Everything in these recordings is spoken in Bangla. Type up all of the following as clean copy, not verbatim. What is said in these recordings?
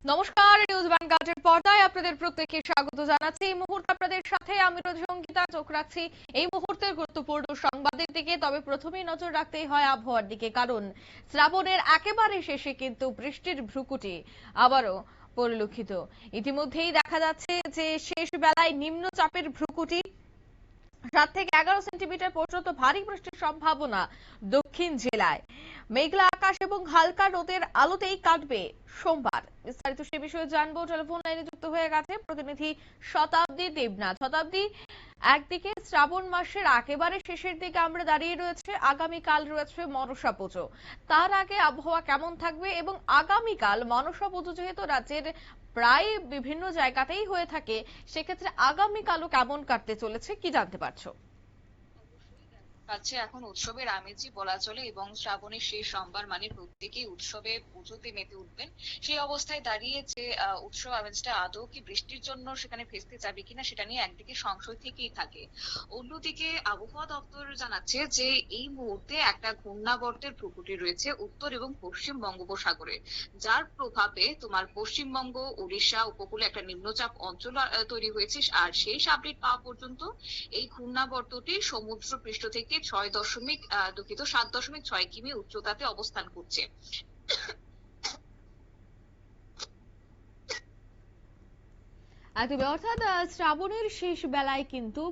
নমস্কার, নিউজ ভ্যানগার্ডের পর্দায় আপনাদের প্রত্যেককে স্বাগত জানাচ্ছি। এই মুহূর্তে আপনাদের সাথে আমি রোজঙ্কিতা চোখ রাখছি এই মুহূর্তের গুরুত্বপূর্ণ সংবাদের দিকে। তবে প্রথমেই নজর রাখতেই হয় আবহাওয়ার দিকে, কারণ শ্রাবণের একেবারে শেষে কিন্তু বৃষ্টির ভ্রুকুটি আবারও পরিলক্ষিত। ইতিমধ্যেই দেখা যাচ্ছে যে শেষ বেলায় নিম্নচাপের ভ্রুকুটি 7 থেকে 11 সেন্টিমিটার পর্যন্ত ভারী বৃষ্টির সম্ভাবনা দক্ষিণ জেলায়। মেঘলা আকাশ এবং হালকা রোদের আলোতেই কাটবে সোমবার। বিস্তারিত সে বিষয়ে জানবো। টেলিফোন লাইনে যুক্ত হয়ে গেছে প্রতিনিধি শতাব্দী দেবনাথ। শতাব্দী, একদিকে শ্রাবণ মাসের একেবারে শেষের দিকে আমরা দাঁড়িয়ে রয়েছে, আগামীকাল রয়েছে মনসা পুজো। তার আগে আবহাওয়া কেমন থাকবে এবং আগামীকাল মনসা পুজো যেহেতু রাজ্যের প্রায় বিভিন্ন জায়গাতেই হয়ে থাকে, সেক্ষেত্রে আগামীকালও কেমন কাটতে চলেছে কি জানতে পারছো? পাচ্ছে এখন উৎসবের আমেজই বলা চলে এবং শ্রাবণের শেষ সোমবার মানে প্রত্যেকেই উৎসবে পুজোতে মেতে উঠবেন। সেই অবস্থায় দাঁড়িয়ে যে উৎসব আমেজটা আদৌ কি বৃষ্টির জন্য সেখানে ভেস্তে যাবে কিনা সেটা নিয়ে একদিকে সংশয় থেকেই থাকে। অন্যদিকে আবহাওয়া দপ্তর জানাচ্ছে যে এই মুহূর্তে একটা ঘূর্ণাবর্তের প্রকৃতি রয়েছে উত্তর এবং পশ্চিম বঙ্গোপসাগরে, যার প্রভাবে তোমার পশ্চিমবঙ্গ উড়িষ্যা উপকূলে একটা নিম্নচাপ অঞ্চল তৈরি হয়েছে। আর শেষ আপডেট পাওয়া পর্যন্ত এই ঘূর্ণাবর্তটি সমুদ্র পৃষ্ঠ থেকে 7.6 কিমি উচ্চতাতে অবস্থান করছে। একদমই, অর্থাৎ শ্রাবণের শেষ বেলায় কিন্তু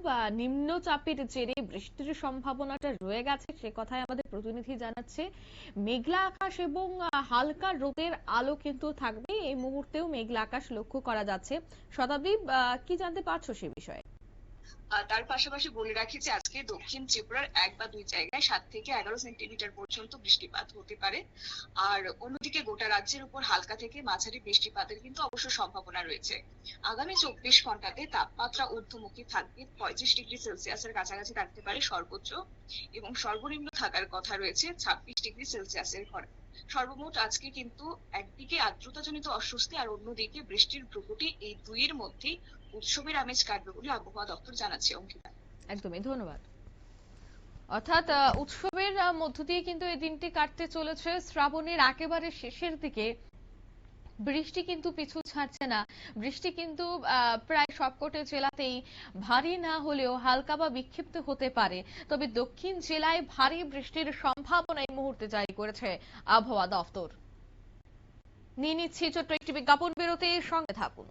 নিম্নচাপের জেরে বৃষ্টির সম্ভাবনাটা রয়ে গেছে, সে কথাই আমাদের প্রতিনিধি জানাচ্ছে। মেঘলা আকাশ এবং হালকা রোদের আলো কিন্তু থাকবে। এই মুহূর্তেও মেঘলা আকাশ লক্ষ্য করা যাচ্ছে। শতাব্দী, কি জানতে পারছো সে বিষয়ে? তার পাশাপাশি বলে রাখি যে আজকে দক্ষিণ ত্রিপুরার 1 বা 2 জায়গায় 7 থেকে 11 সেন্টিমিটার পর্যন্ত বৃষ্টিপাত হতে পারে। আর অন্যদিকে গোটা রাজ্যের উপর হালকা থেকে মাঝারি বৃষ্টিপাতের কিন্তু অবশ্য সম্ভাবনা রয়েছে। আগামী 24 ঘন্টাতে তাপমাত্রা ঊর্ধ্বমুখী থাকবে, 35 ডিগ্রি সেলসিয়াসের কাছাকাছি থাকতে পারে সর্বোচ্চ, এবং সর্বনিম্ন থাকার কথা রয়েছে 26 ডিগ্রি সেলসিয়াসের ঘরে। সর্বমোট আজকে কিন্তু একদিকে আর্দ্রতাজনিত অস্বস্তি আর অন্যদিকে বৃষ্টির ভ্রুকুটি, এই দুইয়ের মধ্যেই উৎসবের আমেজ কাটবে বলে আবহাওয়া দপ্তর জানাচ্ছে। অঙ্কিতা, একদমই, ধন্যবাদ। অর্থাৎ উৎসবের মধ্য দিয়ে কিন্তু এই দিনটি কাটতে চলেছে। শ্রাবণের একেবারে শেষের দিকে বৃষ্টি কিন্তু পিছু ছাড়ছে না। বৃষ্টি কিন্তু প্রায় সবকটি জেলাতেই ভারী না হলেও হালকা বা বিক্ষিপ্ত হতে পারে। তবে দক্ষিণ জেলায় ভারী বৃষ্টির সম্ভাবনা এই মুহূর্তে জারি করেছে আবহাওয়া দফতর। নিয়ে নিচ্ছি ছোট্ট একটি বিজ্ঞাপন বিরতি, সঙ্গে থাকুন।